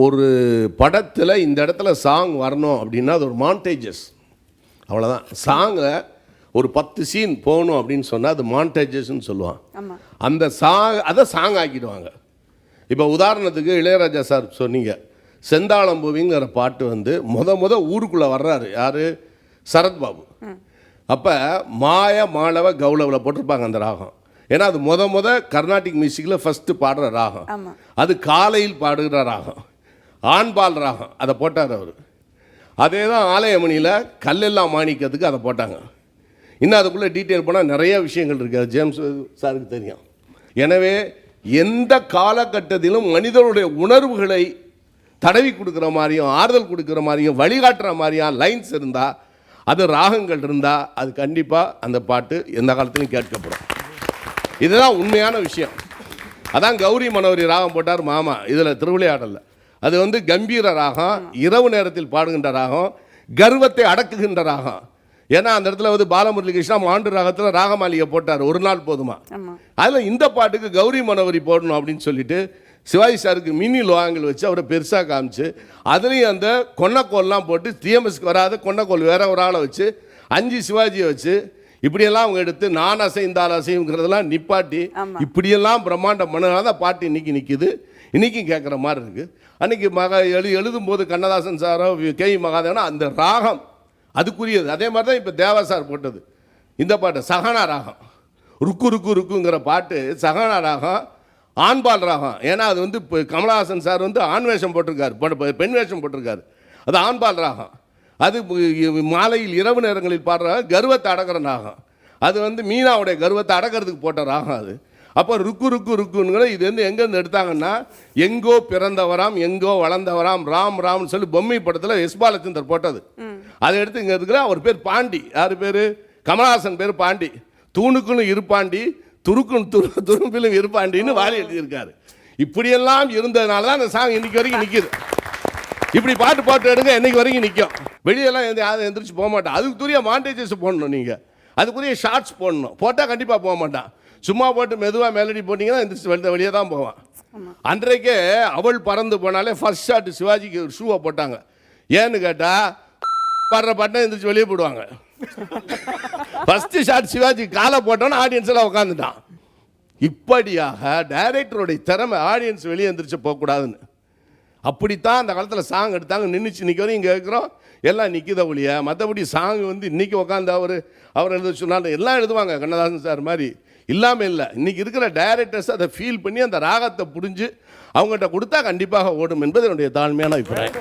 ஒரு படத்தில் இந்த இடத்துல சாங் வரணும் அப்படின்னா அது ஒரு மாண்டேஜஸ், அவ்வளோதான். சாங்கை ஒரு 10 சீன் போகணும் அப்படின்னு சொன்னால் அது மாண்டேஜஸ்ன்னு சொல்லுவான். அந்த அதை சாங் ஆக்கிடுவாங்க. இப்போ உதாரணத்துக்கு இளையராஜா சார் சொன்னீங்க, செந்தாளம்பூவிங்கிற பாட்டு வந்து முத ஊருக்குள்ளே வர்றாரு யார், சரத்பாபு. அப்போ மாய மாளவ கௌளவில் போட்டிருப்பாங்க அந்த ராகம். ஏன்னா அது முத கர்நாடிக் மியூசிக்கில் ஃபஸ்ட்டு பாடுற ராகம். அது காலையில் பாடுகிற ராகம், ஆண்பால் ராகம். அதை போட்டார் அவர். அதே தான் ஆலயமணியில் கல்லெல்லாம் மாணிக்கத்துக்கு அதை போட்டாங்க. இன்னும் அதுக்குள்ளே டீட்டெயில் போனால் நிறைய விஷயங்கள் இருக்குது, அது ஜேம்ஸ் சாருக்கு தெரியும். எனவே எந்த காலகட்டத்திலும் மனிதனுடைய உணர்வுகளை தடவி கொடுக்குற மாதிரியும் ஆறுதல் கொடுக்குற மாதிரியும் வழிகாட்டுற மாதிரியும் லைன்ஸ் இருந்தால், அது ராகங்கள் இருந்தால், அது கண்டிப்பாக அந்த பாட்டு எந்த காலத்திலையும் கேட்கப்படும். இதுதான் உண்மையான விஷயம். அதான் கௌரி மனோரி ராகம் போட்டார் மாமா இதில் திருவிளையாடலில். அது வந்து கம்பீர ராகம், இரவு நேரத்தில் பாடுகின்ற ராகம், கர்வத்தை அடக்குகின்ற ராகம். ஏன்னா அந்த இடத்துல வந்து பாலமுரளி கிருஷ்ணா மாண்டு ராகத்தில் ராகமாளிகை போட்டார், ஒரு நாள் போதுமா. அதில் இந்த பாட்டுக்கு கௌரி மனோரி போடணும் அப்படின்னு சொல்லிட்டு சிவாஜி சாருக்கு மினி லோஆங்கிள் வச்சு அவரை பெருசாக காமிச்சு, அதுலேயும் அந்த கொன்னக்கோல்லாம் போட்டு டிஎம்எஸ்க்கு வராத கொன்னக்கோல் வேற ஒரு ஆளை வச்சு 5 சிவாஜியை வச்சு இப்படியெல்லாம் அவங்க எடுத்து நான் அசைந்தால் அசைங்கிறதெல்லாம் நிப்பாட்டி இப்படியெல்லாம் பிரம்மாண்டம் பண்ணனால தான் பாட்டு இன்னைக்கு நிற்கிது, இன்றைக்கும் கேட்குற மாதிரி இருக்குது. அன்றைக்கி எழுதும்போது கண்ணதாசன் சாரோ கே மகாதேவனா அந்த ராகம் அதுக்குரியது. அதே மாதிரி தான் இப்போ தேவா சார் போட்டது இந்த பாட்டு சகனா ராகம், ருக்கு ருக்கு ருக்குங்கிற பாட்டு சகனா ராகம், ஆண்பால் ராகம். ஏன்னா அது வந்து இப்போ கமலஹாசன் சார் வந்து ஆண் வேஷம் போட்டிருக்காரு, பெண் வேஷம் போட்டிருக்காரு, அது ஆண்பால் ராகம். அது மாலையில் இரவு நேரங்களில் பாடுற கர்வத்தை அடக்கிற ராகம். அது வந்து மீனாவுடைய கர்வத்தை அடக்கிறதுக்கு போட்ட ராகம் அது. அப்போ ருக்கு ருக்கு ருக்குங்கிற இது வந்து எங்கேருந்து எடுத்தாங்கன்னா, எங்கோ பிறந்தவராம் எங்கோ வளர்ந்தவராம் ராம் ராம்னு சொல்லி பொம்மை படத்தில் எஸ் பாலச்சந்தர் போட்டது. அதை எடுத்து இங்கே இருக்கிற அவர் பேர் பாண்டி, யார் பேர், கமலஹாசன் பேர் பாண்டி. தூணுக்குன்னு இருப்பாண்டி, துரும்பிலும் இருப்பாண்டின்னு வாரி எழுதியிருக்காரு. இப்படியெல்லாம் இருந்ததுனால தான் அந்த சாங் இன்னைக்கு வரைக்கும் நிற்கிது. இப்படி பாட்டு எடுங்க என்னைக்கு வரைக்கும் நிற்கும். வெளியெல்லாம் யாரும் எந்திரிச்சு போக மாட்டான். அதுக்குரிய மாண்டேஜஸ் போடணும், நீங்கள் அதுக்குரிய ஷார்ட்ஸ் போடணும். போட்டால் கண்டிப்பாக போக மாட்டான். சும்மா போட்டு மெதுவாக மெலடி போட்டிங்கன்னா எந்திரிச்சு வெளியே தான் போவான். அன்றைக்கே அவள் பறந்து போனாலே ஃபர்ஸ்ட் ஷாட் சிவாஜிக்கு ஒரு ஷூவை போட்டாங்க. ஏன்னு கேட்டால் படுற பாட்டை எந்திரிச்சு வெளியே போடுவாங்க. ஃபர்ஸ்ட் ஷாட் சிவாஜி காலை போட்டோன்னு ஆடியன்ஸ் எல்லாம் உட்காந்துட்டான். இப்படியாக டைரக்டருடைய திறமை ஆடியன்ஸ் வெளியே எந்திரிச்சு போகக்கூடாதுன்னு அப்படித்தான் அந்த காலத்தில் சாங் எடுத்தாங்க. நின்றுச்சு நிற்க வரையும் இங்கே இருக்கிறோம் எல்லாம் நிற்கித ஒழிய மற்றபடி சாங் வந்து இன்றைக்கி உட்காந்து அவர் எழுத சொன்னாலும் எல்லாம் எழுதுவாங்க கண்ணதாசன் சார் மாதிரி இல்லாமல் இல்லை. இன்றைக்கி இருக்கிற டைரக்டர்ஸ் அதை ஃபீல் பண்ணி அந்த ராகத்தை புரிஞ்சு அவங்ககிட்ட கொடுத்தா கண்டிப்பாக ஓடும் என்பது என்னுடைய தாழ்மையான அபிப்பிராயம்.